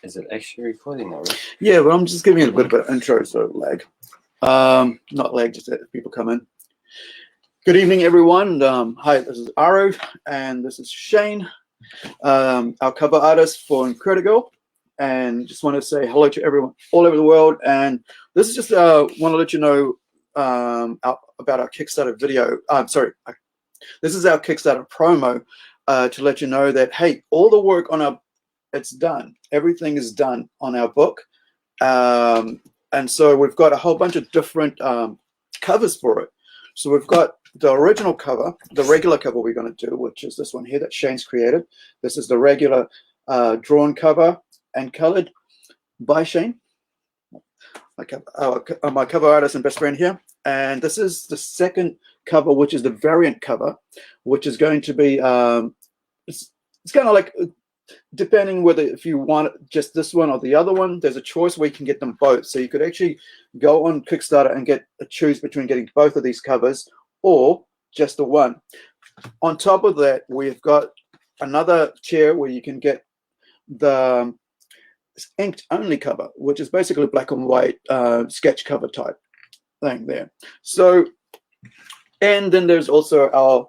Is it actually recording now, right? Yeah, but I'm just giving you a bit of an intro, so lag. Not lag, just that people come in. Good evening, everyone. Hi, this is Aru, and this is Shane, our cover artist for Incredi-Girl. And just want to say hello to everyone all over the world. And this is just want to let you know about our Kickstarter video. This is our Kickstarter promo to let you know that, hey, all the work on it's done. Everything is done on our book. And so we've got a whole bunch of different covers for it. So we've got the original cover, the regular cover we're going to do, which is this one here that Shane's created. This is the regular drawn cover and colored by Shane, my cover artist and best friend here. And this is the second cover, which is the variant cover, which is going to be, it's kind of like, depending whether if you want just this one or the other one, there's a choice where you can get them both. So you could actually go on Kickstarter and choose between getting both of these covers or just the one. On top of that, we've got another tier where you can get the inked only cover, which is basically black and white sketch cover type thing there. So, and then there's also our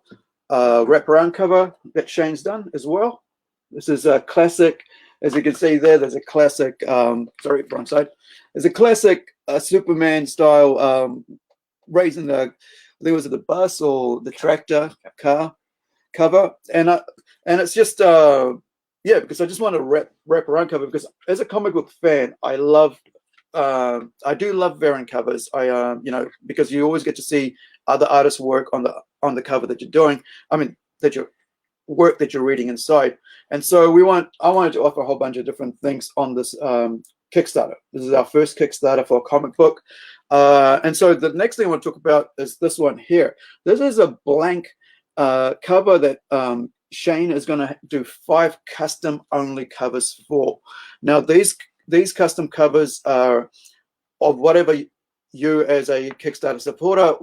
wraparound cover that Shane's done as well. This is a classic, as you can see there, there's a classic, sorry, wrong side. There's a classic Superman style raising the, I think it was the bus or the tractor car cover. And it's just, yeah, because I just want to wrap around cover, because as a comic book fan, I do love variant covers. You know, because you always get to see other artists' work on the cover that you're doing. I mean, work that you're reading inside. And so I wanted to offer a whole bunch of different things on this Kickstarter. This is our first Kickstarter for a comic book. And so the next thing I want to talk about is this one here. This is a blank cover that Shane is going to do 5 custom only covers for. Now these custom covers are of whatever you as a Kickstarter supporter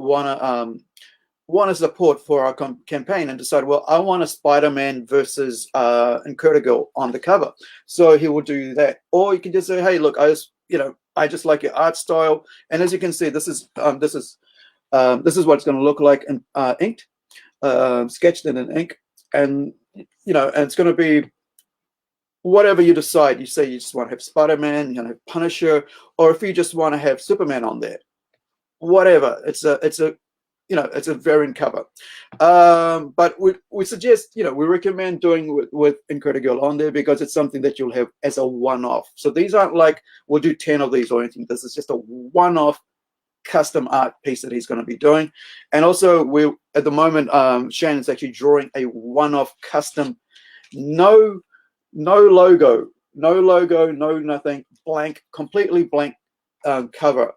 want to support for our campaign, and decide, well, I want a Spider-Man versus Incredi-Girl on the cover. So he will do that. Or you can just say, hey, look, I just like your art style. And as you can see, this is what it's going to look like in inked, sketched in ink. And and it's going to be whatever you decide. You say you just want to have Spider-Man, you want to have Punisher, or if you just want to have Superman on there, whatever. It's a variant cover. But we suggest, we recommend doing with Incredi-Girl on there, because it's something that you'll have as a one-off. So these aren't like, we'll do 10 of these or anything. This is just a one-off custom art piece that he's going to be doing. And also, at the moment, Shannon's actually drawing a one-off custom, no logo, no nothing, blank, completely blank cover.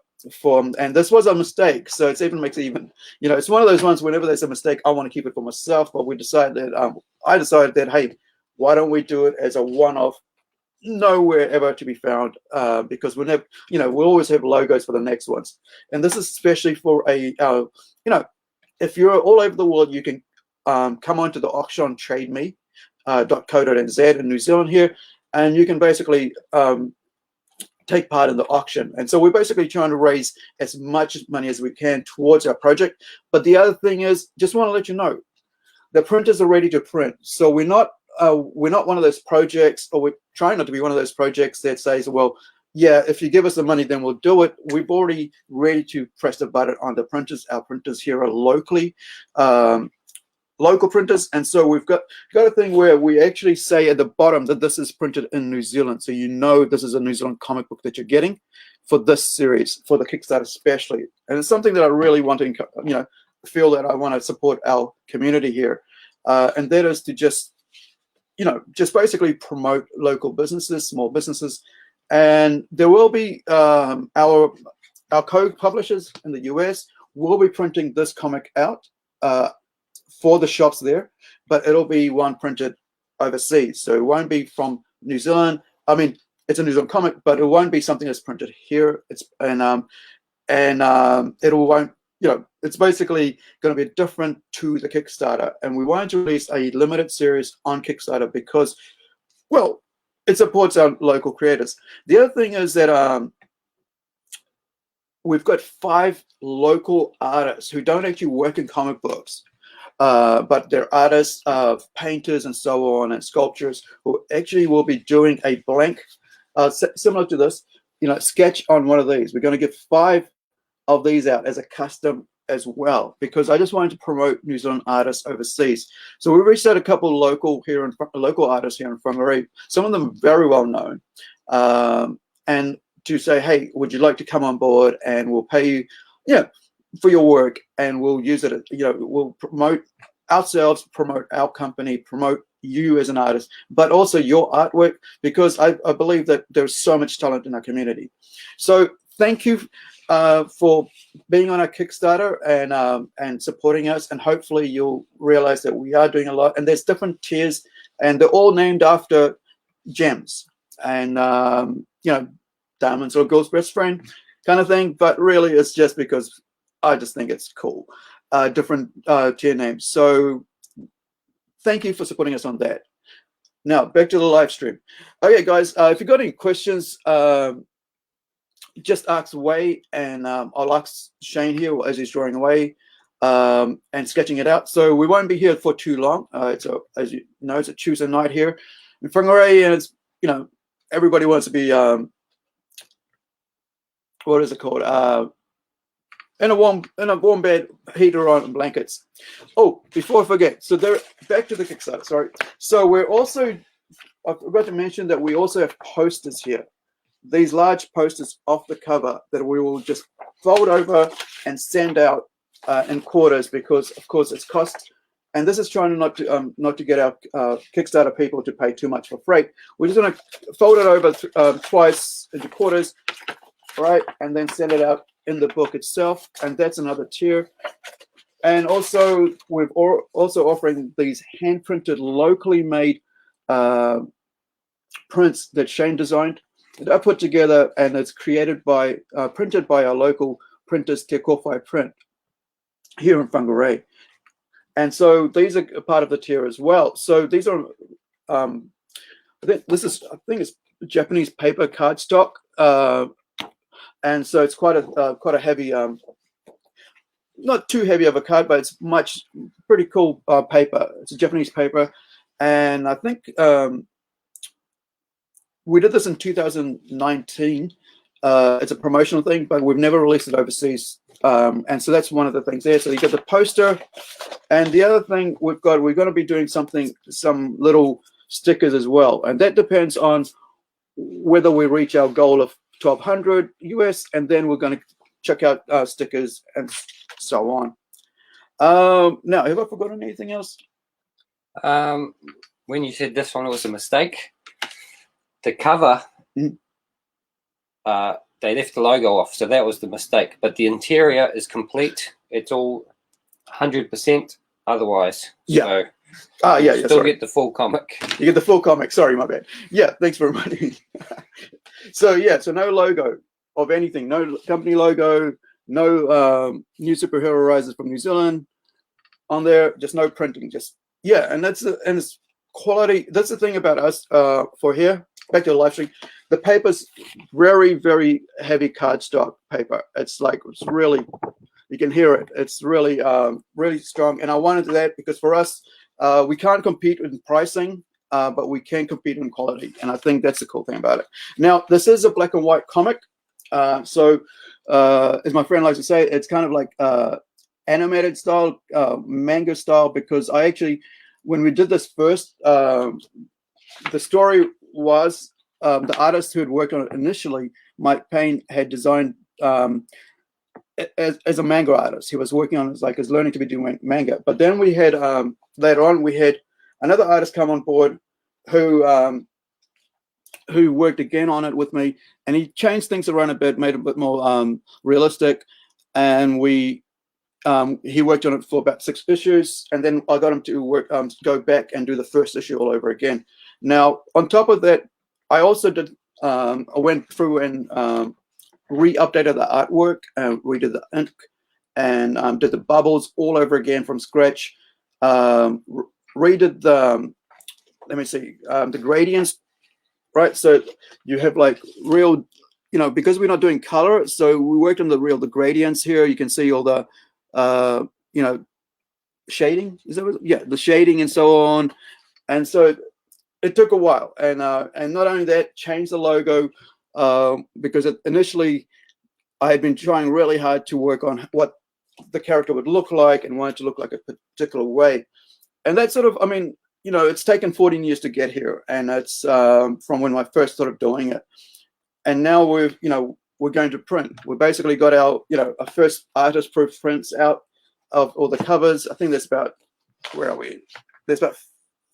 And this was a mistake, so it even makes it even, it's one of those ones, whenever there's a mistake, I want to keep it for myself. But we decided that I decided that, hey, why don't we do it as a one-off, nowhere ever to be found, because we'll always have logos for the next ones. And this is especially for if you're all over the world, you can come onto the auction trademe.co.nz in New Zealand here, and you can basically take part in the auction. And so we're basically trying to raise as much money as we can towards our project. But the other thing is, just want to let you know, the printers are ready to print. So we're not one of those projects, or we're trying not to be one of those projects that says, well, yeah, if you give us the money, then we'll do it. We've already ready to press the button on the printers. Our printers here are local printers, and so we've got a thing where we actually say at the bottom that this is printed in New Zealand, so this is a New Zealand comic book that you're getting for this series, for the Kickstarter especially. And it's something that I really want to feel that I want to support our community here, and that is to just basically promote local businesses, small businesses. And there will be our co-publishers in the US will be printing this comic out for the shops there, but it'll be one printed overseas. So it won't be from New Zealand. I mean, it's a New Zealand comic, but it won't be something that's printed here. It's basically going to be different to the Kickstarter. And we wanted to release a limited series on Kickstarter because, well, it supports our local creators. The other thing is that we've got 5 local artists who don't actually work in comic books, but they're artists, painters, and so on, and sculptors who actually will be doing a blank, similar to this, sketch on one of these. We're going to give 5 of these out as a custom as well, because I just wanted to promote New Zealand artists overseas. So we reached out a couple of local artists here in Whangarei, some of them very well known, and to say, hey, would you like to come on board, and we'll pay you, for your work, and we'll use it. We'll promote ourselves, promote our company, promote you as an artist, but also your artwork, because I believe that there's so much talent in our community. So thank you for being on our Kickstarter and supporting us, and hopefully you'll realize that we are doing a lot, and there's different tiers, and they're all named after gems, and diamonds or girl's best friend kind of thing, but really it's just because I just think it's cool. Different tier names. So thank you for supporting us on that. Now back to the live stream. Okay, guys, if you've got any questions, just ask away, and I'll ask Shane here as he's drawing away and sketching it out. So we won't be here for too long. As you know, it's a Tuesday night here in Whangarei, and it's everybody wants to be what is it called? In a warm bed, heater on, and blankets. Oh, before I forget, so they're back to the Kickstarter. Sorry. So we're also, I forgot to mention that we also have posters here. These large posters off the cover that we will just fold over and send out in quarters, because of course it's cost. And this is trying not to get our Kickstarter people to pay too much for freight. We're just going to fold it over twice into quarters, right, and then send it out in the book itself. And that's another tier. And also we're also offering these hand printed, locally made prints that Shane designed, that I put together, and it's created by printed by our local printers, Te Kowhai Print, here in Whangarei. And so these are a part of the tier as well. So these are I think it's Japanese paper cardstock, and so it's quite a heavy, not too heavy of a card, but it's pretty cool paper. It's a Japanese paper, and I think we did this in 2019. It's a promotional thing, but we've never released it overseas. And so that's one of the things there. So you get the poster, and the other thing we're going to be doing some little stickers as well, and that depends on whether we reach our goal of 1,200 US, and then we're going to check out stickers and so on. Now, have I forgotten anything else? When you said this one was a mistake, the cover, they left the logo off, so that was the mistake. But the interior is complete. It's all 100% otherwise. Yeah. So yeah. still Sorry. get the full comic. You get the full comic. Sorry, my bad. Yeah, thanks for reminding me. So no logo of anything. No company logo. No new superhero rises from New Zealand on there. Just no printing. And it's quality. That's the thing about us for here. Back to the live stream. The paper's very, very heavy cardstock paper. It's really, you can hear it. It's really, really strong. And I wanted that because for us, we can't compete in pricing, but we can compete in quality. And I think that's the cool thing about it. Now, this is a black and white comic. So as my friend likes to say, it's kind of like animated style, manga style, because I actually, when we did this first, the story was the artist who had worked on it initially, Mike Payne, had designed as a manga artist. He was working on it as learning to be doing manga. But then we had later on we had another artist come on board who worked again on it with me, and he changed things around a bit, made it a bit more realistic, and he worked on it for about 6 issues, and then I got him to go back and do the first issue all over again. Now, on top of that, I also did. I went through and re-updated the artwork, redid the ink, and did the bubbles all over again from scratch. Redid the the gradients right? So you have like real, you know, because we're not doing color, so we worked on the gradients here. You can see all the, you know, shading. Is that what, yeah, the shading and so on. And so it took a while, and not only that, changed the logo because initially I had been trying really hard to work on what the character would look like and wanted to look like a particular way. And that sort of, I mean, you know, it's taken 14 years to get here, and it's from when I first started doing it. And now we've, you know, we're going to print. We basically got our, you know, our first artist proof prints out of all the covers. I think there's about, where are we? There's about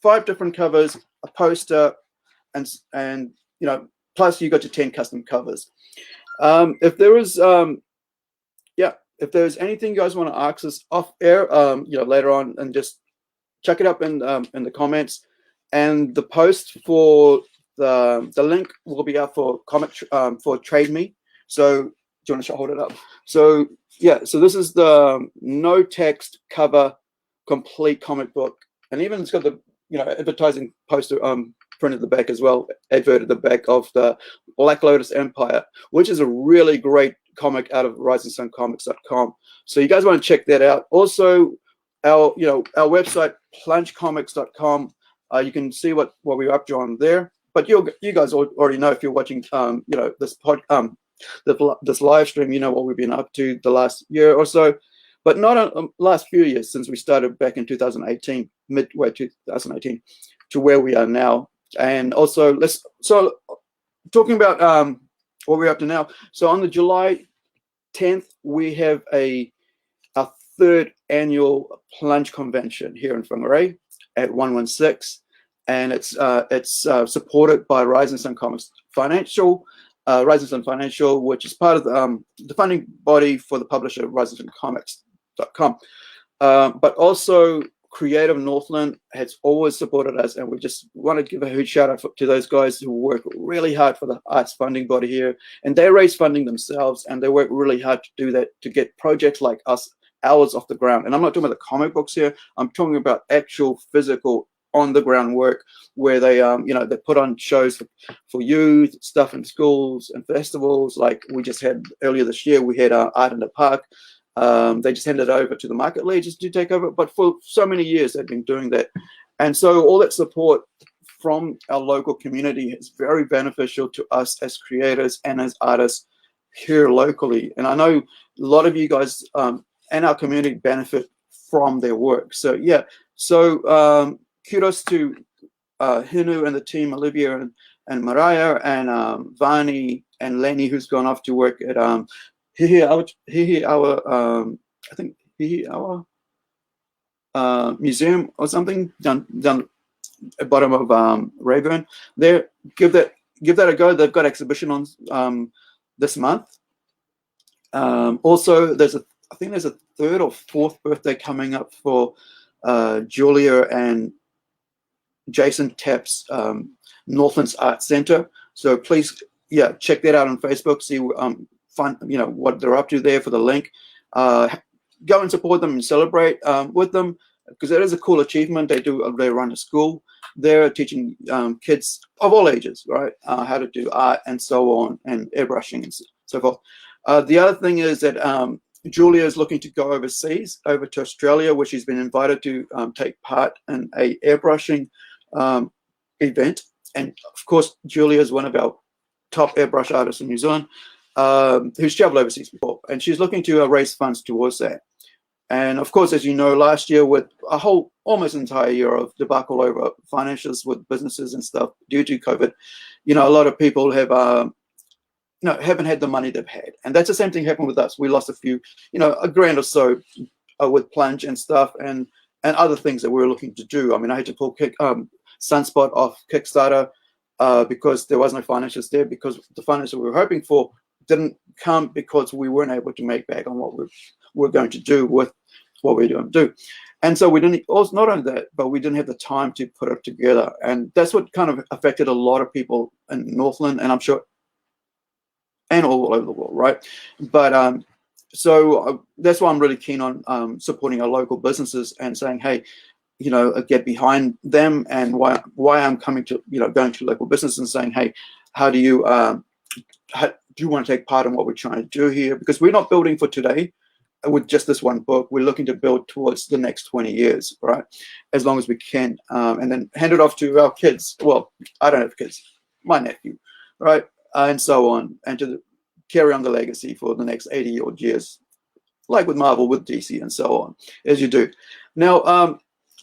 5 different covers, a poster, and you know, plus you got your 10 custom covers. If there is, yeah, if there's anything you guys want to ask us off air, you know, later on, and just check it up in the comments. And the post for the link will be out for for Trade Me. So do you want to hold it up? So yeah, so this is the no text cover complete comic book, and even it's got the, you know, advertising poster printed at the back as well, advert at the back of the Black Lotus Empire, which is a really great comic out of risingsuncomics.com. So you guys want to check that out. Also, our, you know, our website plungecomics.com. You can see what we're up to on there. But you guys already know, if you're watching, you know, this this live stream, you know what we've been up to the last year or so, but not last few years, since we started back in 2018, midway 2018, to where we are now. And also, so talking about what we're up to now. So on the July 10th, we have our 3rd annual Plunge convention here in Whangarei at 116, and it's supported by Rising Sun Comics Financial, Rising Sun Financial, which is part of the funding body for the publisher risingsuncomics.com. But also Creative Northland has always supported us, and we just want to give a huge shout out to those guys who work really hard for the arts funding body here, and they raise funding themselves, and they work really hard to do that, to get projects like ours off the ground. And I'm not talking about the comic books here, I'm talking about actual physical on the ground work, where they you know, they put on shows for youth, stuff in schools and festivals. Like we just had earlier this year, we had Art in the Park. They just handed it over to the market leaders to take over, but for so many years they've been doing that. And so all that support from our local community is very beneficial to us as creators and as artists here locally. And I know a lot of you guys and our community benefit from their work. So yeah, so kudos to Hinu and the team, Olivia and Mariah and Vani and Lenny, who's gone off to work at I think our museum or something down at bottom of Rayburn. There, give that a go. They've got exhibition on this month. Also, I think there's a 3rd or 4th birthday coming up for Julia and Jason Tapp's Northlands Art Center. So please, yeah, check that out on Facebook. See, find, you know, what they're up to there for the link. Go and support them and celebrate with them, because it is a cool achievement. They run a school. They're teaching kids of all ages, right, how to do art and so on, and airbrushing and so forth. The other thing is that Julia is looking to go overseas, over to Australia, where she's been invited to take part in a airbrushing event. And of course, Julia is one of our top airbrush artists in New Zealand, who's traveled overseas before, and she's looking to raise funds towards that. And of course, as you know, last year, with a whole almost entire year of debacle over finances with businesses and stuff due to COVID, you know, a lot of people have haven't had the money they've had. And that's the same thing happened with us. We lost a few, you know, $1,000 or so with Plunge and stuff, and other things that we were looking to do. I mean, I had to pull Sunspot off Kickstarter because there was no financials there, because the financials we were hoping for didn't come, because we weren't able to make back on what we're going to do with what we're going to do. And so we didn't, also not only that, but we didn't have the time to put it together. And that's what kind of affected a lot of people in Northland, and I'm sure, and all over the world, right? But so that's why I'm really keen on supporting our local businesses and saying, hey, get behind them, and why I'm coming to, going to local business and saying, hey, how do you want to take part in what we're trying to do here? Because we're not building for today with just this one book. We're looking to build towards the next 20 years, right? As long as we can, and then hand it off to our kids. Well, I don't have kids, my nephew, right? And so on, and to carry on the legacy for the next 80 odd years, like with Marvel, with DC, and so on, as you do. Now,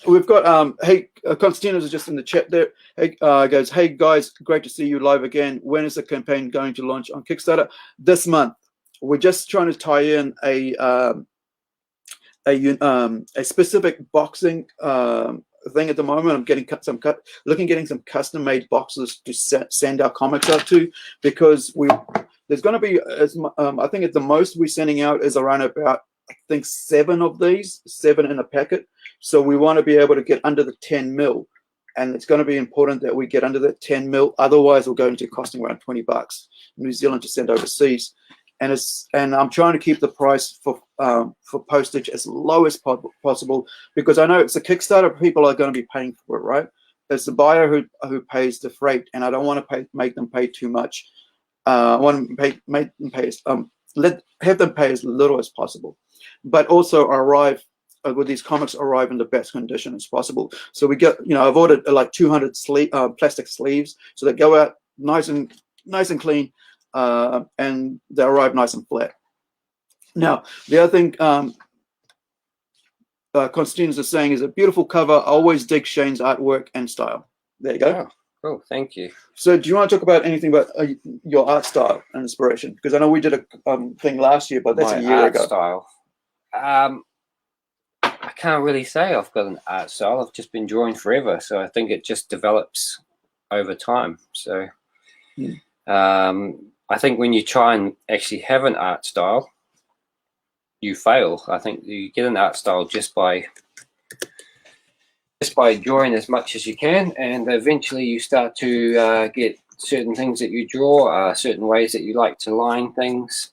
we've got, hey, Konstantinos is just in the chat there. Hey, goes, hey guys, great to see you live again. When is the campaign going to launch on Kickstarter? This month. We're just trying to tie in a specific boxing thing at the moment. I'm getting getting some custom made boxes to send our comics out to, because there's going to be, I think at the most we're sending out is around about, I think 7 of these, 7 in a packet. So we want to be able to get under the 10 mil, and it's going to be important that we get under that 10 mil. Otherwise, we're going to costing around $20 New Zealand to send overseas. And I'm trying to keep the price for postage as low as possible, because I know it's a Kickstarter. People are going to be paying for it, right? It's the buyer who pays the freight, and I don't want to make them pay too much. I want to make them pay have them pay as little as possible, but also arrive with these comics arrive in the best condition as possible. So we get, I've ordered like 200 plastic sleeves, so they go out nice and clean. And they arrive nice and flat. Now, the other thing Konstantinos is saying is a beautiful cover. I always dig Shane's artwork and style. There you go. Oh, cool, thank you. So do you want to talk about anything about your art style and inspiration? Because I know we did a thing last year, but that's a year ago. Style. I can't really say I've got an art style. I've just been drawing forever, so I think it just develops over time. So I think when you try and actually have an art style, you fail. I think you get an art style just by drawing as much as you can, and eventually you start to get certain things that you draw, certain ways that you like to line things,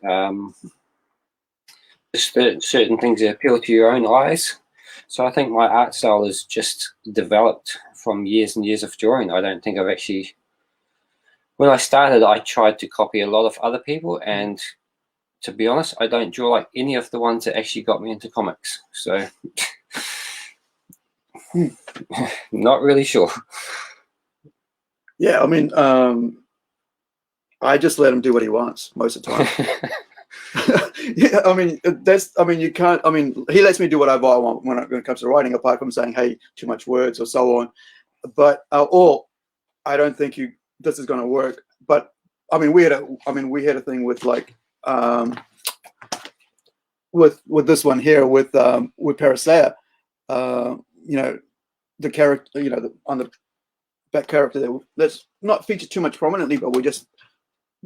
certain things that appeal to your own eyes. So I think my art style is just developed from years and years of drawing. I don't think I've actually... When I started, I tried to copy a lot of other people, and to be honest, I don't draw like any of the ones that actually got me into comics. So, not really sure. Yeah, I mean, I just let him do what he wants most of the time. Yeah, I mean, you can't. I mean, he lets me do whatever I want when it comes to writing, apart from saying, "Hey, too much words" or so on. But or I don't think this is going to work. But I mean, we had a thing with like with this one here with Parasaia. The character, on the back character that's not featured too much prominently, but we're just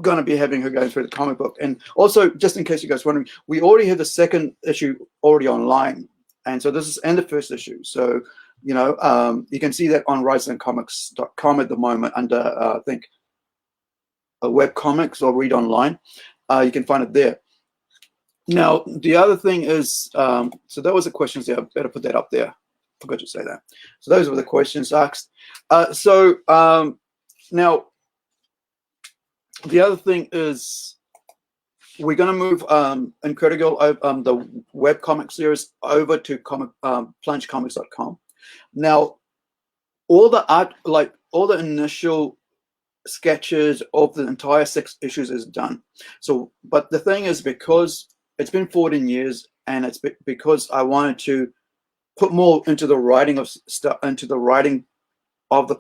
going to be having her going through the comic book. And also, just in case you guys are wondering, we already have the second issue already online, and so this is the first issue. So you can see that on risingcomics.com at the moment under I think web comics or read online. You can find it there. Now the other thing is, so that was the questions there. I better put that up there. Forgot to say that. So those were the questions asked. Now the other thing is, we're going to move Incredi-Girl, the web comic series, over to plungecomics.com. Now, all the art, like all the initial sketches of the entire 6 issues is done. So, but the thing is, because it's been 14 years, and it's because I wanted to put more into the writing of stuff, into the writing of the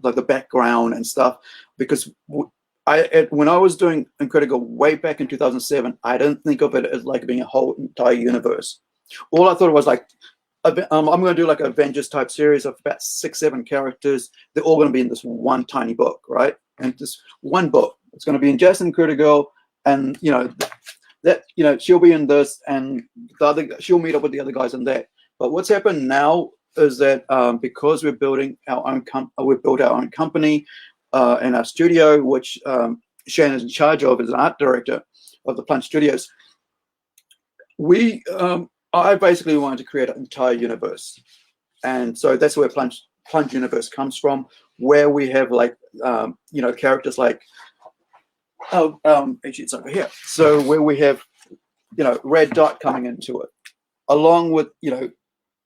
like the background and stuff, because when I was doing Incredi-Girl way back in 2007, I didn't think of it as like being a whole entire universe. All I thought was like, I'm going to do like an Avengers type series of about 6-7 characters. They're all going to be in this one tiny book, right? And this one book, it's going to be in just Incredi-Girl, and she'll be in this, and she'll meet up with the other guys in that. But what's happened now is that because we're building our own we've built our own company in our studio, which Shane is in charge of as an art director of the Plunge Studios. I basically wanted to create an entire universe, And so that's where Plunge universe comes from, where we have like characters like actually it's over here. So where we have Red Dot coming into it, along with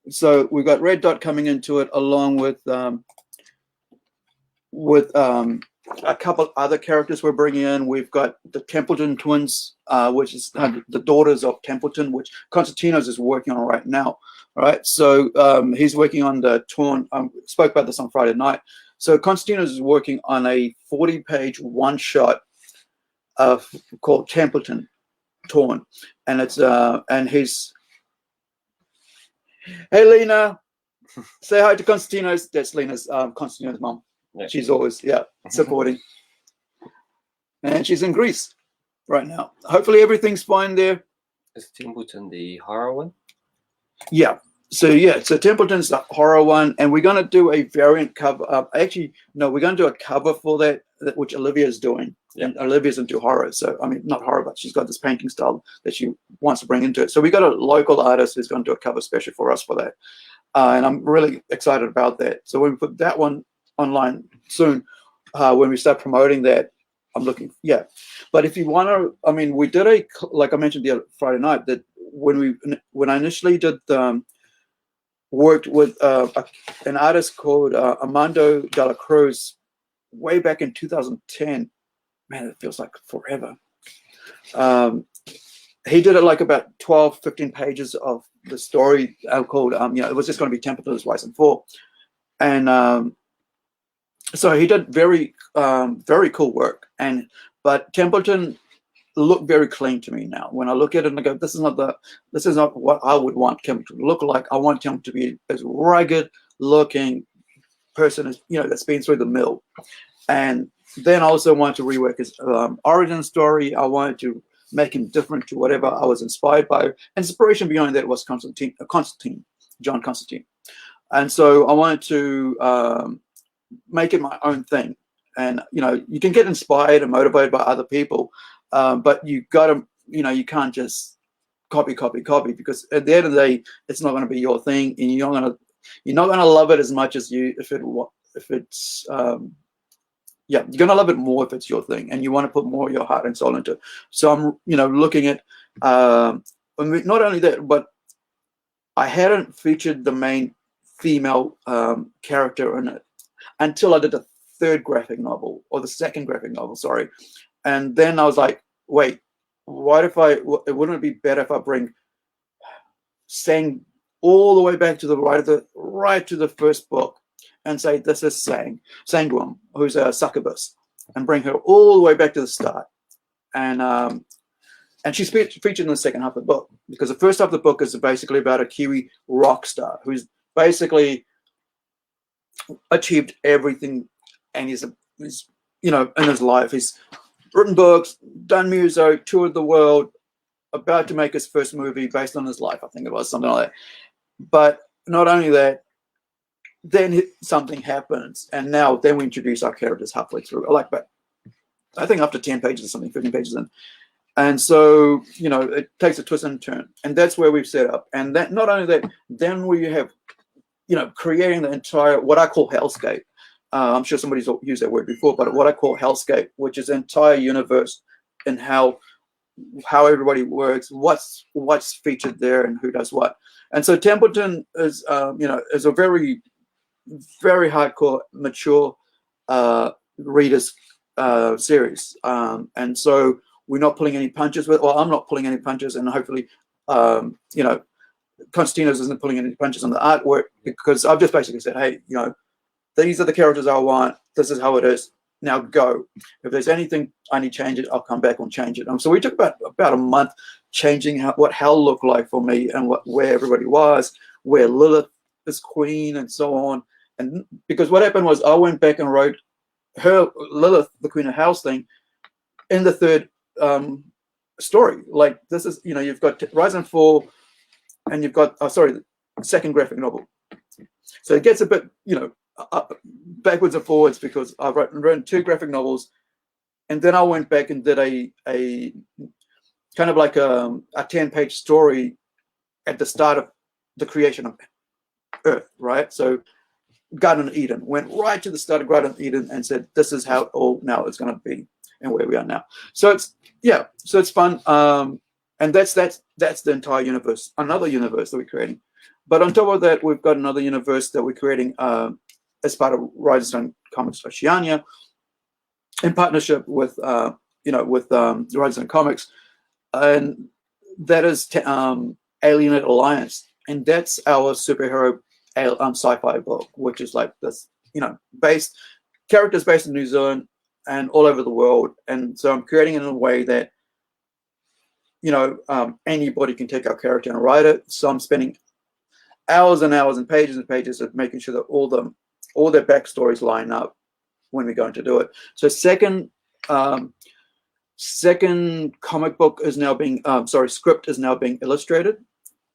so we've got Red Dot coming into it, along with a couple other characters we're bringing in. We've got the Templeton twins, which is the daughters of Templeton, which Constantinos is working on right now. Right, so he's working on the Torn. Spoke about this on Friday night. So Constantinos is working on a 40-page one-shot called Templeton Torn, and it's and he's hey Lena, say hi to Constantinos. That's Lena's Constantinos' mom. Yeah. She's always supporting, and she's in Greece right now. Hopefully everything's fine there. Is Templeton the horror one? Yeah. So Templeton's the horror one, and we're going to do a variant cover. Actually, no, we're going to do a cover for that which Olivia's doing. Yeah. And Olivia's into horror, so I mean not horror, but she's got this painting style that she wants to bring into it. So we got a local artist who's going to do a cover special for us for that, and I'm really excited about that. So when we put that one online soon, when we start promoting that, I'm looking. Yeah, but if you want to, I mean, we did like I mentioned the other Friday night that when I initially did worked with an artist called Armando de la Cruz way back in 2010. Man, it feels like forever. He did it like about 12, 15 pages of the story called, it was just going to be Templeton's Rise and Fall. And so he did very, very cool work. But Templeton looked very clean to me now. When I look at it and I go, this is not what I would want Templeton to look like. I want him to be as rugged looking person as, that's been through the mill. And then I also wanted to rework his origin story. I wanted to make him different to whatever I was inspired by. Inspiration behind that was John Constantine. And so I wanted to make it my own thing. And, you can get inspired and motivated by other people, but you got to, you can't just copy, because at the end of the day, it's not going to be your thing, and you're not going to love it as much as if it's you're going to love it more if it's your thing, and you want to put more of your heart and soul into it. So I'm, looking at not only that, but I hadn't featured the main female character in it until I did the third graphic novel, or the second graphic novel, sorry. And then I was like, wait, wouldn't it be better if I bring Sang all the way back to the right to the first book, and say this is Sangwon, who's a succubus, and bring her all the way back to the start. And she's featured in the second half of the book, because the first half of the book is basically about a Kiwi rock star who's basically achieved everything, and he's in his life. He's written books, done music, toured the world, about to make his first movie based on his life. I think it was something like that. But not only that, then something happens, and then we introduce our characters halfway through. But I think after 10 pages or something, 15 pages in. And so, it takes a twist and turn. And that's where we've set up. And that, not only that, then we have, creating the entire, what I call hellscape. I'm sure somebody's used that word before, but what I call hellscape, which is the entire universe, and how everybody works, what's featured there, and who does what. And so Templeton is, is a very, very hardcore, mature readers series. And so we're not pulling any punches I'm not pulling any punches, and hopefully, Constantinos isn't pulling any punches on the artwork, because I've just basically said, hey, these are the characters I want. This is how it is. Now go. If there's anything I need to change it, I'll come back and change it. So we took about a month changing what hell looked like for me, and where everybody was, where Lilith is queen, and so on. And because what happened was I went back and wrote her Lilith, the Queen of Hell's thing, in the third story. Like, this is, you've got Rise and Fall, and you've got the second graphic novel. So it gets a bit, backwards and forwards, because I've written two graphic novels, and then I went back and did a kind of like a 10-page story at the start of the creation of Earth, right? So Garden of Eden, went right to the start of Garden of Eden and said, this is how it all now is going to be and where we are now. So it's, yeah, so it's fun. And that's the entire universe, another universe that we're creating. But on top of that, we've got another universe that we're creating as part of Rising Sun Comics Oceania, in partnership with Rising Sun Comics, and that is Alien Alliance, and that's our superhero sci-fi book, which is like this, based characters based in New Zealand and all over the world. And so I'm creating it in a way that anybody can take our character and write it. So I'm spending hours and hours and pages of making sure that all their backstories line up when we're going to do it. So second comic book is now being script is now being illustrated.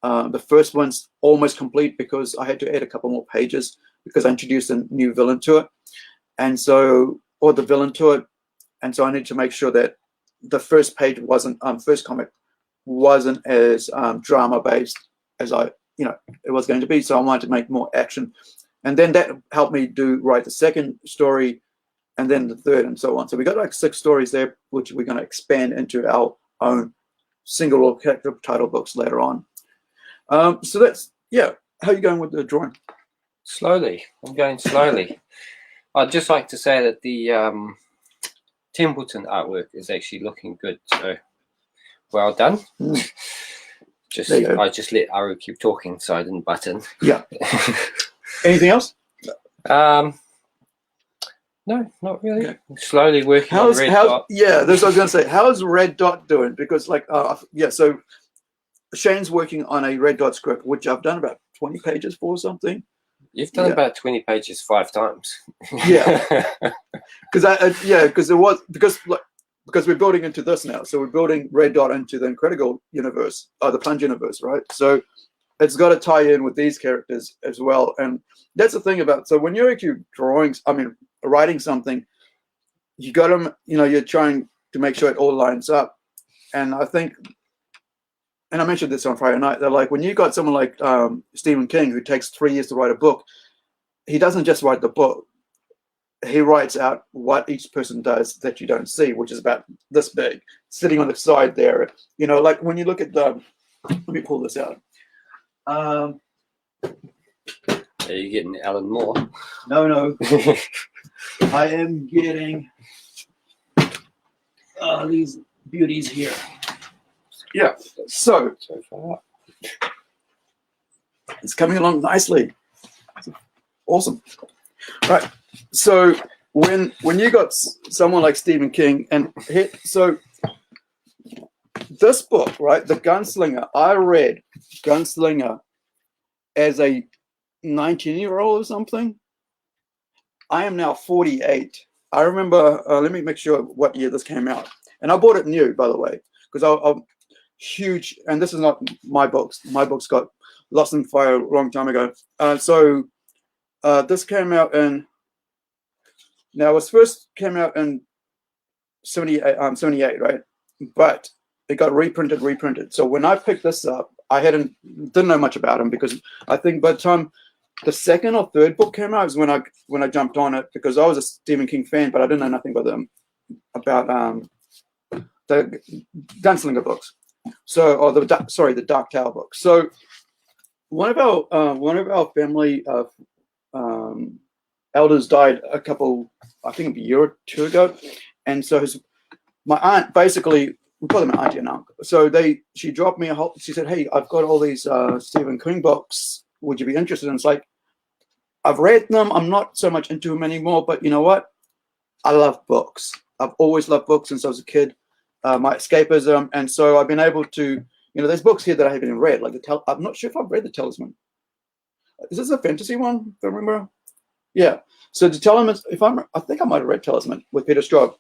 The first one's almost complete because I had to add a couple more pages because I introduced a new villain to it, and so I need to make sure that the first page first comic wasn't as drama based as it was going to be. So I wanted to make more action, and then that helped me write the second story, and then the third, and so on. So we got like 6 stories there, which we're going to expand into our own single or character title books later on. So that's, yeah. How are you going with the drawing? Slowly. I'm going slowly. I'd just like to say that the Templeton artwork is actually looking good. So well done. I just let Aru keep talking, so I didn't butt in. Yeah. Anything else? No, not really. Okay. Slowly working on Red Dot. Yeah, that's what I was going to say. How's Red Dot doing? Because so Shane's working on a Red Dot script, which I've done about 20 pages for or something. You've done about 20 pages 5 times. Yeah. Because we're building into this now. So we're building Red Dot into the Incredi-Girl universe, the Plunge universe, right? So it's got to tie in with these characters as well. And that's the thing about, so when you're actually writing something, you got to, you're trying to make sure it all lines up. And I think, and I mentioned this on Friday night, that like when you got someone like Stephen King, who takes 3 years to write a book, he doesn't just write the book. He writes out what each person does that you don't see, which is about this big, sitting on the side there. Like when you look at let me pull this out. Are you getting Alan Moore? No. I am getting these beauties here. Yeah, so far it's coming along nicely. Awesome. Right. So when you got someone like Stephen King, so this book, right, The Gunslinger, I read Gunslinger as a 19-year-old or something. I am now 48. I remember, let me make sure what year this came out. And I bought it new, by the way, because I'm huge, and this is not my books. My books got lost in fire a long time ago. So this came out it first came out in 78, right? But it got reprinted. So when I picked this up, I didn't know much about him, because I think by the time the second or third book came out is when I jumped on it, because I was a Stephen King fan, but I didn't know nothing about the Gunslinger books. So, the Dark Tower books. So one of our family elders died I think a year or 2 ago, and so my aunt, basically, we call them an auntie and uncle. So she dropped me she said, "Hey, I've got all these Stephen King books. Would you be interested?" And it's like, I've read them. I'm not so much into them anymore, but you know what? I love books. I've always loved books since I was a kid. My escapism, and so I've been able to, there's books here that I haven't even read, like I'm not sure if I've read The Talisman. Is this a fantasy one, if I remember? Yeah. So The Talisman, I think I might have read Talisman with Peter Straub.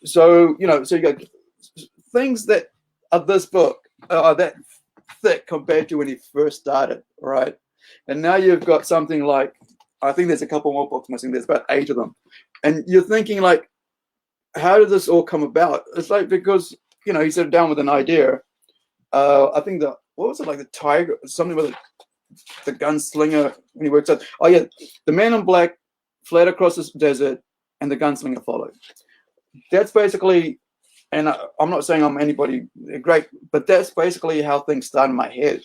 So, so you got things that are this book are that thick compared to when he first started, right? And now you've got something like, I think there's a couple more books missing. There's about 8 of them. And you're thinking like, how did this all come about? It's like, because, he sat down with an idea. I think what was it, like the tiger, something with the gunslinger when he works out. Oh yeah, the man in black fled across the desert, and the gunslinger followed. That's basically, and I'm not saying I'm anybody great, but that's basically how things start in my head.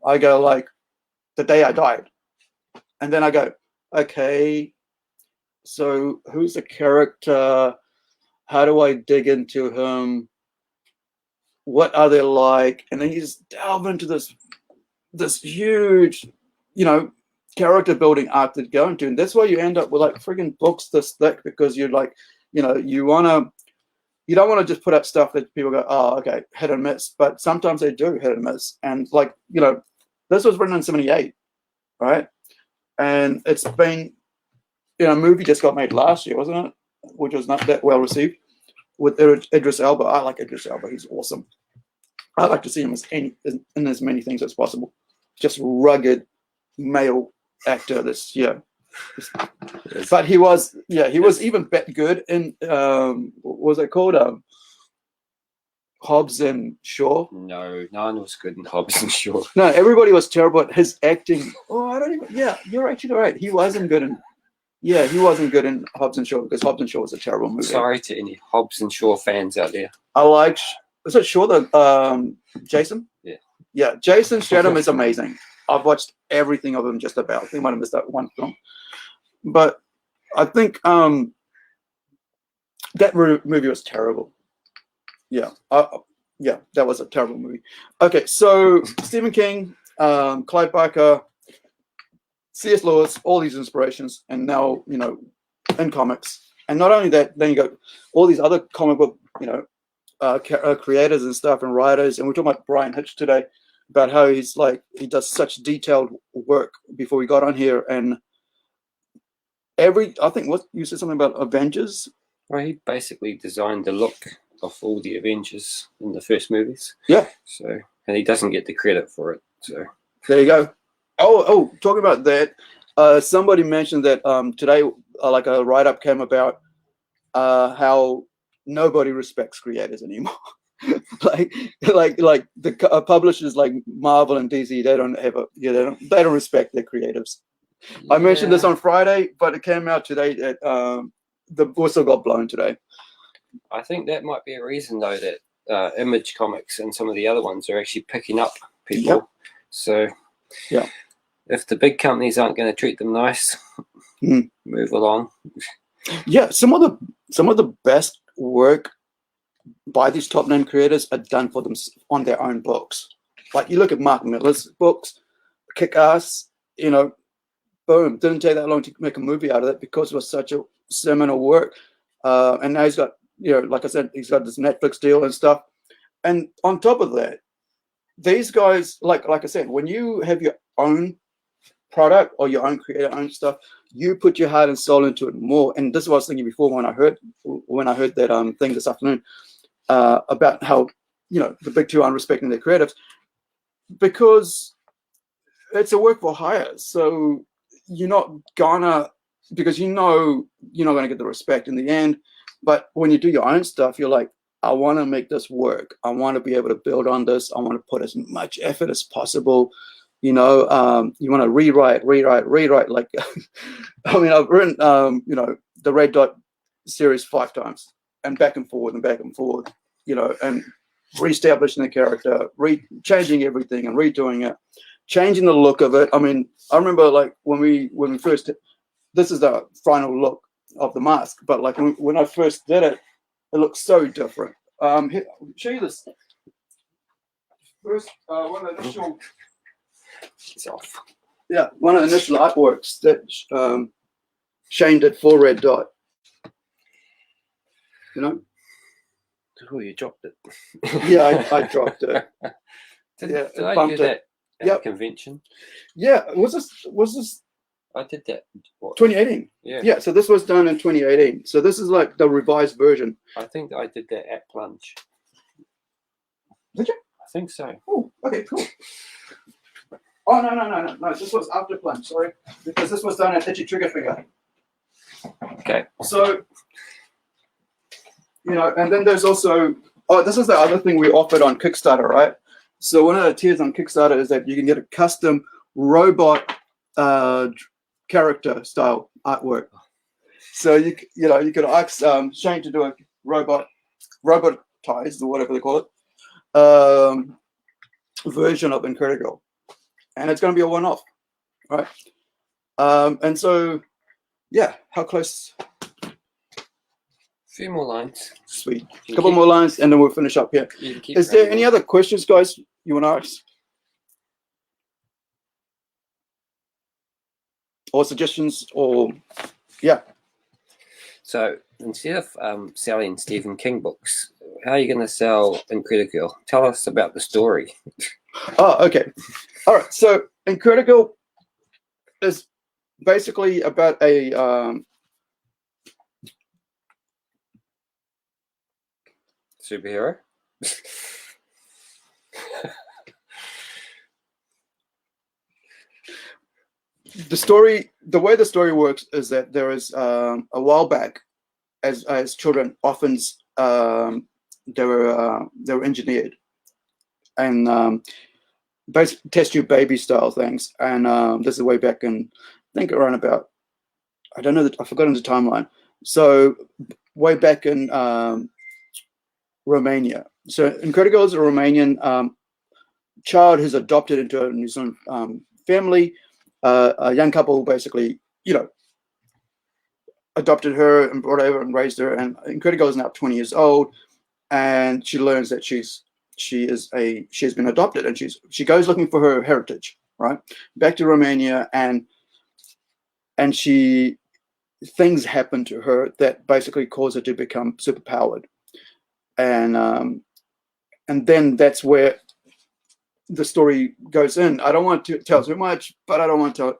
I go like, the day I died, and then I go, okay, so who's the character? How do I dig into him? What are they like? And then you just delve into this huge, character building arc that you go into, and that's why you end up with like friggin' books this thick, because you're like, you don't want to just put up stuff that people go, oh, okay, hit and miss, but sometimes they do hit and miss, and like, this was written in 78, right? And it's been, a movie just got made last year, wasn't it? Which was not that well received, with Idris Elba. I like Idris Elba. He's awesome. I like to see him in as many things as possible. Just rugged male actor. But he was even good in what was it called? Hobbs and Shaw. No one was good in Hobbs and Shaw. No, everybody was terrible at his acting. Oh, I don't even. Yeah, you're actually right. He wasn't good in. Yeah, he wasn't good in Hobbs and Shaw, because Hobbs and Shaw was a terrible movie. Sorry to any Hobbs and Shaw fans out there. I like. Was it Shaw the Jason? Yeah. Yeah, Jason Statham is amazing. I've watched everything of him just about. I think I might have missed that one film, but I think that movie was terrible. Yeah, that was a terrible movie. Okay, so Stephen King, Clive Barker, C.S. Lewis, all these inspirations, and now, in comics. And not only that, then you got all these other comic book, creators and stuff and writers. And we're talking about Brian Hitch today, about how he does such detailed work before we got on here. And I think what you said something about Avengers. Well, he basically designed the look of all the Avengers in the first movies. Yeah. So, and he doesn't get the credit for it. So there you go. Oh, talking about that, somebody mentioned that today, like a write-up came about how nobody respects creators anymore. like the publishers like Marvel and DC, they don't respect their creatives. Yeah. I mentioned this on Friday, but it came out today that the whistle got blown today. I think that might be a reason, though, that Image Comics and some of the other ones are actually picking up people. Yep. So, yeah, if the big companies aren't going to treat them nice, move along. Yeah, some of the best work by these top name creators are done for them on their own books. Like you look at Mark Millar's books, Kick Ass. Boom, didn't take that long to make a movie out of it because it was such a seminal work. And now he's got, like I said, he's got this Netflix deal and stuff. And on top of that, these guys, like I said, when you have your own product or your own creator, own stuff, you put your heart and soul into it more. And this is what I was thinking before when I heard that thing this afternoon about how the big two aren't respecting their creatives, because it's a work for hire. So you're not gonna, because you're not gonna get the respect in the end. But when you do your own stuff, you're like, I want to make this work. I want to be able to build on this. I want to put as much effort as possible. You want to rewrite. Like, I mean, I've written, the Red Dot series 5 times, and back and forth, and reestablishing the character, changing everything and redoing it, changing the look of it. I mean, I remember like when we first, this is the final look of the mask, but like when I first did it, it looks so different. Here, I'll show you this. First, one of the initial, one of the initial artworks that Shane did for Red Dot. Oh, you dropped it. Yeah, I dropped it. Did I do that at a convention? Yeah, was this? I did that. What? 2018. Yeah. So this was done in 2018. So this is like the revised version. I think I did that at Plunge. Did you? I think so. Oh, okay, cool. Oh no. This was after Plunge. Sorry, because this was done at Itchy Trigger Finger. Okay. So and then there's also this is the other thing we offered on Kickstarter, right? So one of the tiers on Kickstarter is that you can get a custom robot character style artwork. So you could ask Shane to do a robotized or whatever they call it version of Incredi-Girl, and it's going to be a one-off, right? And so, yeah, how close? A few more lines. Sweet. A couple more lines, and then we'll finish up here. Is there any other questions, guys, you want to ask? Or suggestions, or yeah. So instead of selling Stephen King books, how are you going to sell Incredi-Girl? Tell us about the story. Oh, okay. All right. So Incredi-Girl is basically about a superhero. The way the story works is that there is a while back, as children, orphans, they were engineered, and basically test tube baby style things. And this is way back in, I think around about, I've forgotten the timeline. So way back in Romania. So Incredi-Girl is a Romanian child who's adopted into a New Zealand family. A young couple basically, adopted her and brought her over and raised her. And Incredi-Girl is now 20 years old, and she learns that she has been adopted, and she goes looking for her heritage, right, back to Romania, and things happen to her that basically cause her to become superpowered, and then that's where the story goes in. I don't want to tell too much, but I don't want to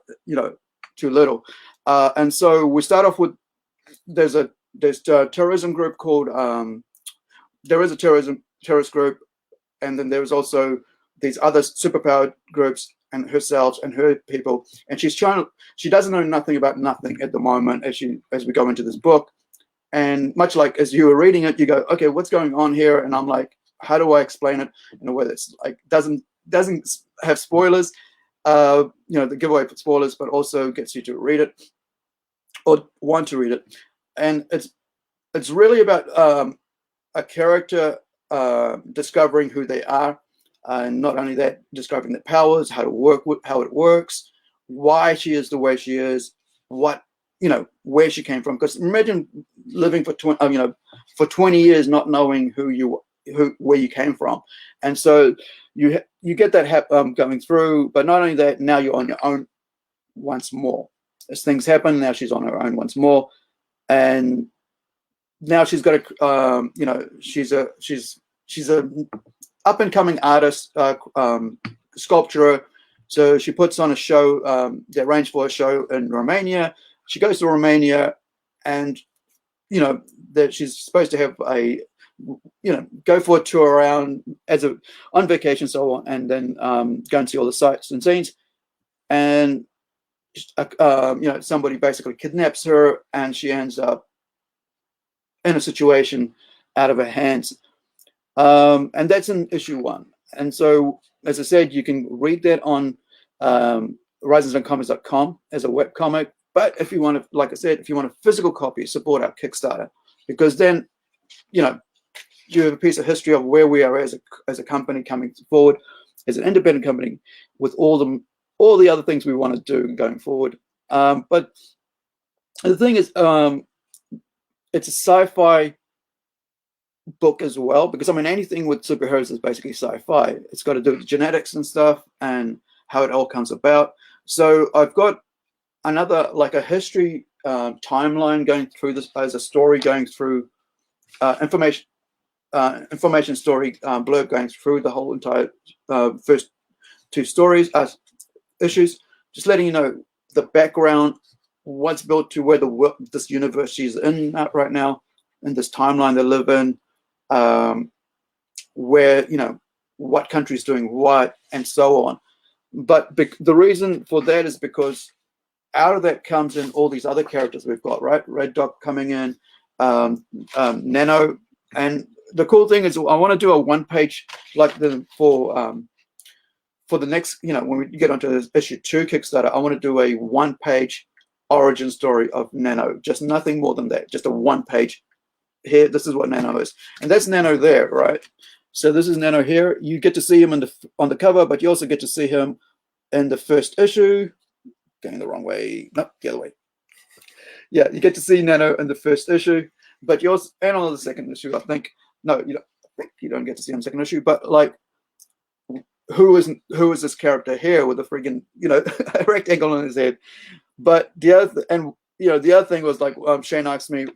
too little. And so we start off with there's a terrorism group called there is a terrorist group, and then there's also these other superpowered groups and herself and her people, and she doesn't know nothing about nothing at the moment as we go into this book. And much like as you were reading it, you go, okay, what's going on here? And I'm like, how do I explain it in a way that's like doesn't have spoilers, the giveaway for spoilers, but also gets you to read it or want to read it. And it's really about a character discovering who they are, and not only that, discovering their powers, how it works, why she is the way she is, where she came from. Because imagine living for 20 years not knowing where you came from, and so you get that going through. But not only that, now you're on your own once more. As things happen, now she's on her own once more, and now she's got she's a up and coming artist, sculptor. So she puts on a show. They arrange for a show in Romania. She goes to Romania, and that she's supposed to have go for a tour around on vacation, so on, and then go and see all the sights and scenes. And somebody basically kidnaps her, and she ends up in a situation out of her hands. And that's in issue 1. And so, as I said, you can read that on horizonsandcomics.com as a webcomic. But if you want to, like I said, if you want a physical copy, support our Kickstarter, because then, you have a piece of history of where we are as a company coming forward, as an independent company, with all the other things we want to do going forward. But the thing is, it's a sci-fi book as well, because anything with superheroes is basically sci-fi. It's got to do with genetics and stuff and how it all comes about. So I've got another, like a history timeline going through this as a story going through information story blurb going through the whole entire first 2 issues, just letting you know the background, what's built to where this universe she's in right now, in this timeline they live in, where what country's doing what, and so on. But the reason for that is because out of that comes in all these other characters we've got, right? Red Dot coming in, Nano, and the cool thing is I want to do a 1-page like for for the next, when we get onto this issue 2 Kickstarter, I want to do a 1-page origin story of Nano, just nothing more than that, just a 1-page. Here, this is what Nano is, and that's Nano there, right? So this is Nano here. You get to see him on the cover, but you also get to see him in the first issue. Going the wrong way, no, the other way. Yeah, you get to see Nano in the first issue, but you also, and on the second issue, I think. No, I think you don't get to see him in the second issue, but like, who is this character here with a friggin' a rectangle on his head? But the other thing was like, Shane asked me,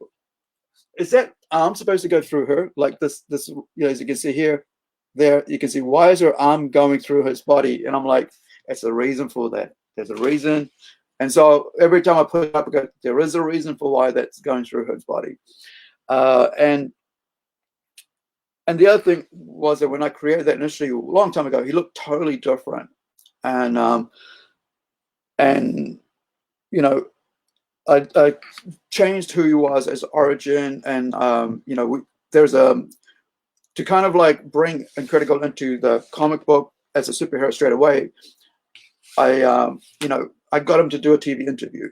is that arm supposed to go through her? Like this, as you can see here, there, you can see, why is her arm going through his body? And I'm like, there's a reason for that. There's a reason. And so every time I put it up, I go, there is a reason for why that's going through his body. And the other thing was that when I created that initially a long time ago, he looked totally different. And I changed who he was as origin, and there's to kind of like bring Incredi-Girl into the comic book as a superhero straight away. I got him to do a TV interview,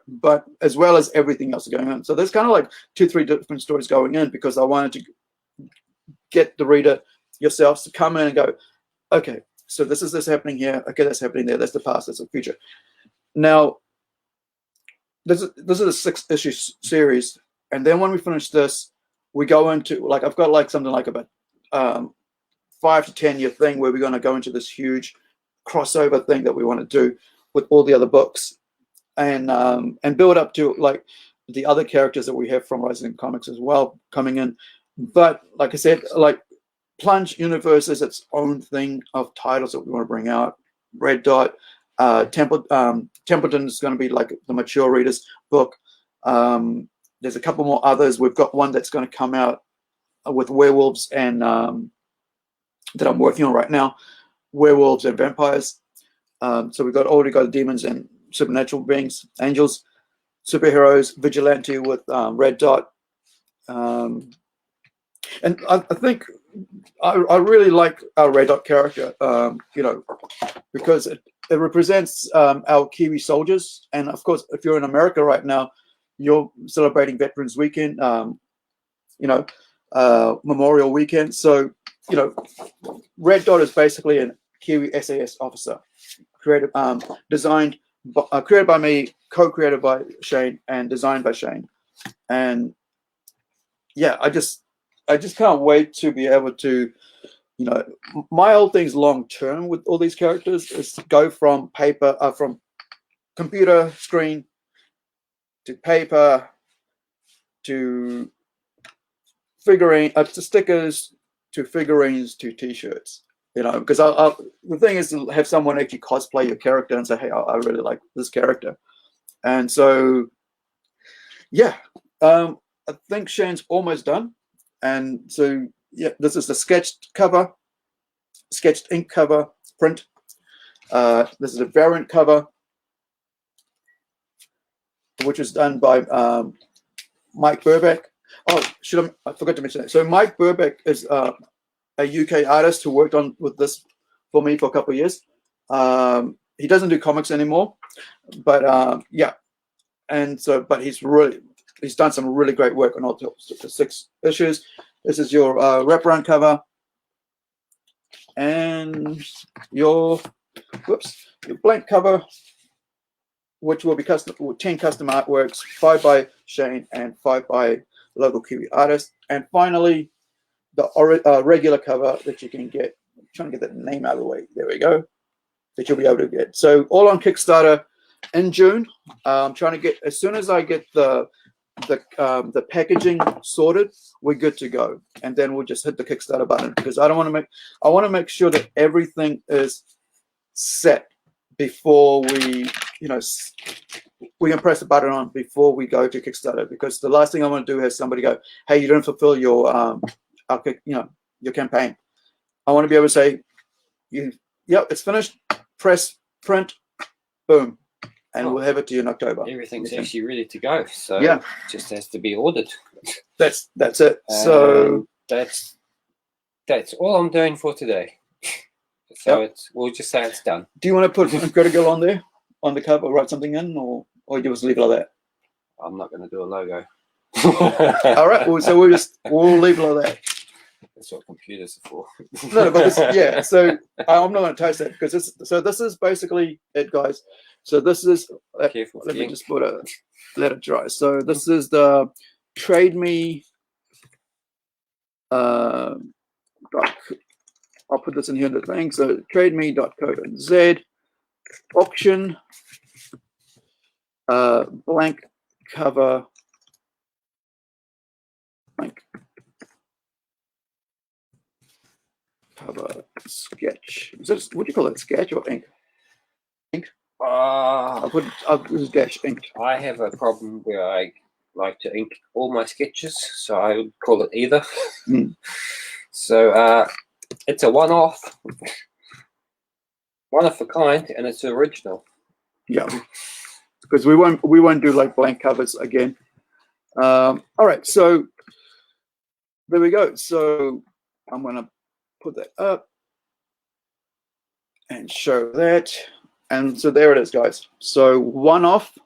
but as well as everything else going on. So there's kind of like 2-3 different stories going in, because I wanted to get the reader yourselves to come in and go, okay, so this is this happening here. Okay, that's happening there. That's the past. That's the future. Now, this is a 6-issue series, and then when we finish this, we go into, like, I've got like something like about 5 to 10 year thing where we're going to go into this huge crossover thing that we want to do with all the other books, and build up to like the other characters that we have from Rising Comics as well coming in. But like I said, like, Plunge Universe is its own thing of titles that we want to bring out. Red Dot, Templeton is going to be like the mature readers book. There's a couple more others. We've got one that's going to come out with werewolves and that I'm working on right now, werewolves and vampires. So we've already got demons and supernatural beings, angels, superheroes, vigilante with Red Dot. And I think I really like our Red Dot character, because it represents our Kiwi soldiers. And of course, if you're in America right now, you're celebrating Veterans Weekend, Memorial Weekend. So, Red Dot is basically a Kiwi SAS officer, created by me, co-created by Shane, and designed by Shane. And yeah, I just can't wait to be able to, my whole thing's long term with all these characters is to go from paper, from computer screen to paper to figurine, to stickers, to figurines, to T-shirts. Because the thing is to have someone actually cosplay your character and say, hey, I really like this character. And so, yeah, I think Shane's almost done. And so, yeah, this is the sketched ink cover print. This is a variant cover, which was done by Mike Burbeck. Oh, I forgot to mention that. So Mike Burbeck is a UK artist who worked with this for me for a couple of years. He doesn't do comics anymore, but yeah. And so, but he's done some really great work on all the 6 issues. This is your wraparound cover, and your blank cover, which will be 10 custom artworks, 5 by Shane and 5 by local Kiwi artist. And finally, the regular cover that you can get. I'm trying to get that name out of the way. There we go. That you'll be able to get. So all on Kickstarter in June. I'm trying to get, as soon as I get the packaging sorted, we're good to go. And then we'll just hit the Kickstarter button, because I want to make sure that everything is set before we can press the button on before we go to Kickstarter, because the last thing I want to do is somebody go, hey, you didn't fulfill your your campaign. I want to be able to say, yep, it's finished, press print, boom, and we'll have it to you in October. Everything's actually ready to go. So yeah, it just has to be ordered. That's it. So that's all I'm doing for today. So we'll just say it's done. Do you want to put Incredi-Girl on there, on the cover, write something in, or you just leave it like that? I'm not going to do a logo. All right, well, so we'll leave it like that. That's what computers are for. No, but so I'm not going to touch that because this is basically it, guys. So this is, Careful, let me just let it dry. So this is the Trade Me. I'll put this in here in the thing. So trademe.co.nz auction, blank cover, blank cover sketch. Is this, what do you call it? Sketch or ink? Ink. I'll sketch ink. I have a problem where I like to ink all my sketches, so I would call it either. So it's a one-off, one of a kind, and it's original. Yeah, because we won't do like blank covers again. All right, so there we go. So I'm gonna put that up and show that, and so there it is, guys. So one-off.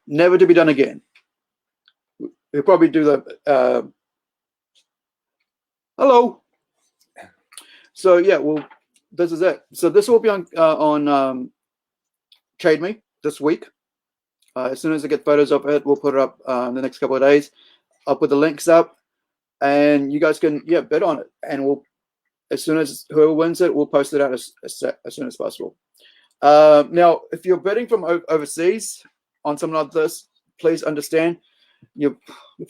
Never to be done again. We'll probably do the hello. So yeah, well, this is it. So this will be on Trade Me this week. As soon as I get photos of it, we'll put it up in the next couple of days. I'll put the links up, and you guys can bid on it. And we'll, as soon as whoever wins it, we'll post it out as soon as possible. Now, if you're bidding from overseas on something like this, please understand you're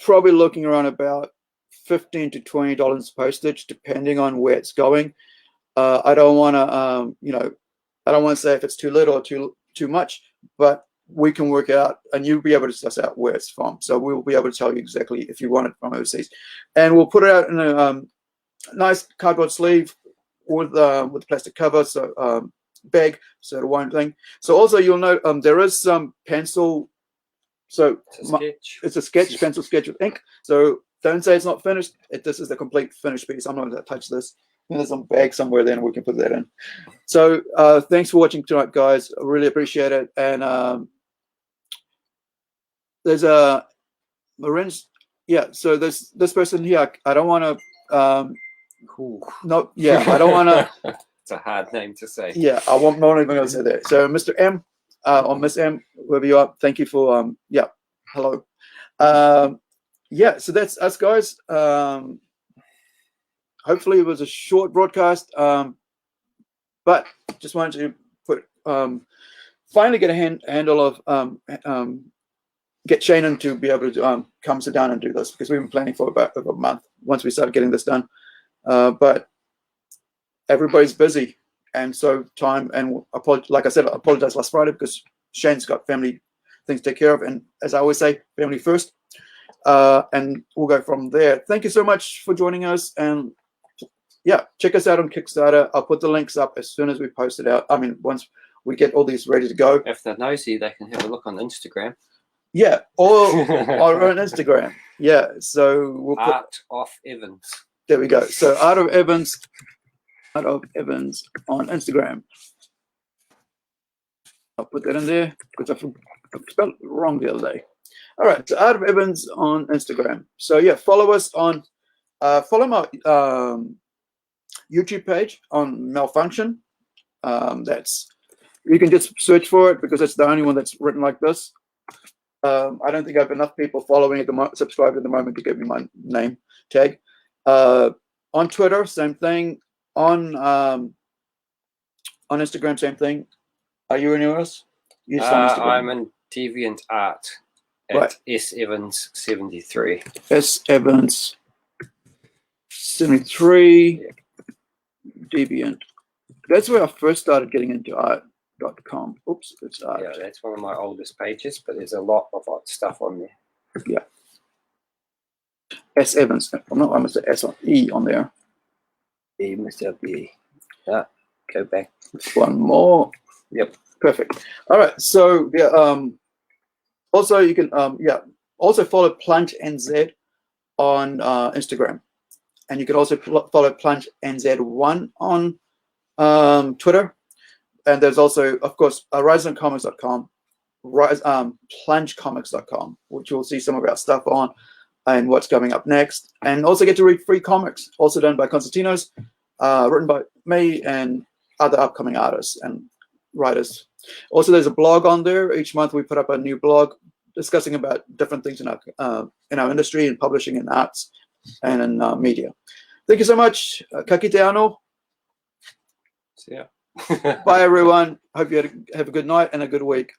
probably looking around about $15 to $20 postage, depending on where it's going. I don't want to, I don't want to say if it's too little or too much, but we can work out, and you'll be able to suss out where it's from. So we'll be able to tell you exactly if you want it from overseas, and we'll put it out in a nice cardboard sleeve with plastic cover, so bag, so the one thing. So also you'll note there is some pencil. So it's a sketch, pencil sketch with ink. So don't say it's not finished. This is the complete finished piece. I'm not going to touch this. And there's some bag somewhere, then we can put that in. So thanks for watching tonight, guys. I really appreciate it. And there's a Marin's. Yeah. So this person here, I don't want to. Cool. No. Yeah. I don't want to. It's a hard name to say. Yeah. I'm not even going to say that. So Mr. M. Or Miss M, whoever you are, thank you for hello. So that's us, guys. Hopefully it was a short broadcast, but just wanted to put finally get a handle of get Shannon to be able to come sit down and do this, because we've been planning for about a month once we started getting this done, but everybody's busy. And so time, and like I said, I apologize last Friday because Shane's got family things to take care of. And as I always say, family first. And we'll go from there. Thank you so much for joining us. And check us out on Kickstarter. I'll put the links up as soon as we post it out. I mean, once we get all these ready to go. If they're nosy, they can have a look on Instagram. Yeah, or on Instagram. Yeah, so we'll put Art of Evans. There we go. So Art of Evans on Instagram. I'll put that in there because I spelled it wrong the other day. All right, so Art of Evans on Instagram. So yeah, follow us on, follow my YouTube page on Malfunction. That's, you can just search for it because it's the only one that's written like this. I don't think I have enough people following at the moment, subscribed at the moment to give me my name tag. On Twitter, same thing. On Instagram, same thing. Are you anywhere else? I'm in Deviant Art at right. SEvans73. SEvans73. Yeah. Deviant. That's where I first started getting into art.com. Oops, it's art. Yeah, that's one of my oldest pages, but there's a lot of stuff on there. Yeah. S Evans. I'm not, I must have S on E on there. E must have the go back. One more. Yep. Perfect. All right. So yeah. Also, you can also follow Plunge NZ on Instagram. And you can also follow Plunge NZ1 on Twitter. And there's also, of course, RiseOnComics.com, PlungeComics.com, which you'll see some of our stuff on and what's coming up next. And also get to read free comics, also done by Constantinos, written by me and other upcoming artists and writers. Also, there's a blog on there. Each month we put up a new blog discussing about different things in our industry and publishing and arts and in media. Thank you so much. Ka kite anō. So, yeah. Bye, everyone. Hope you have a good night and a good week.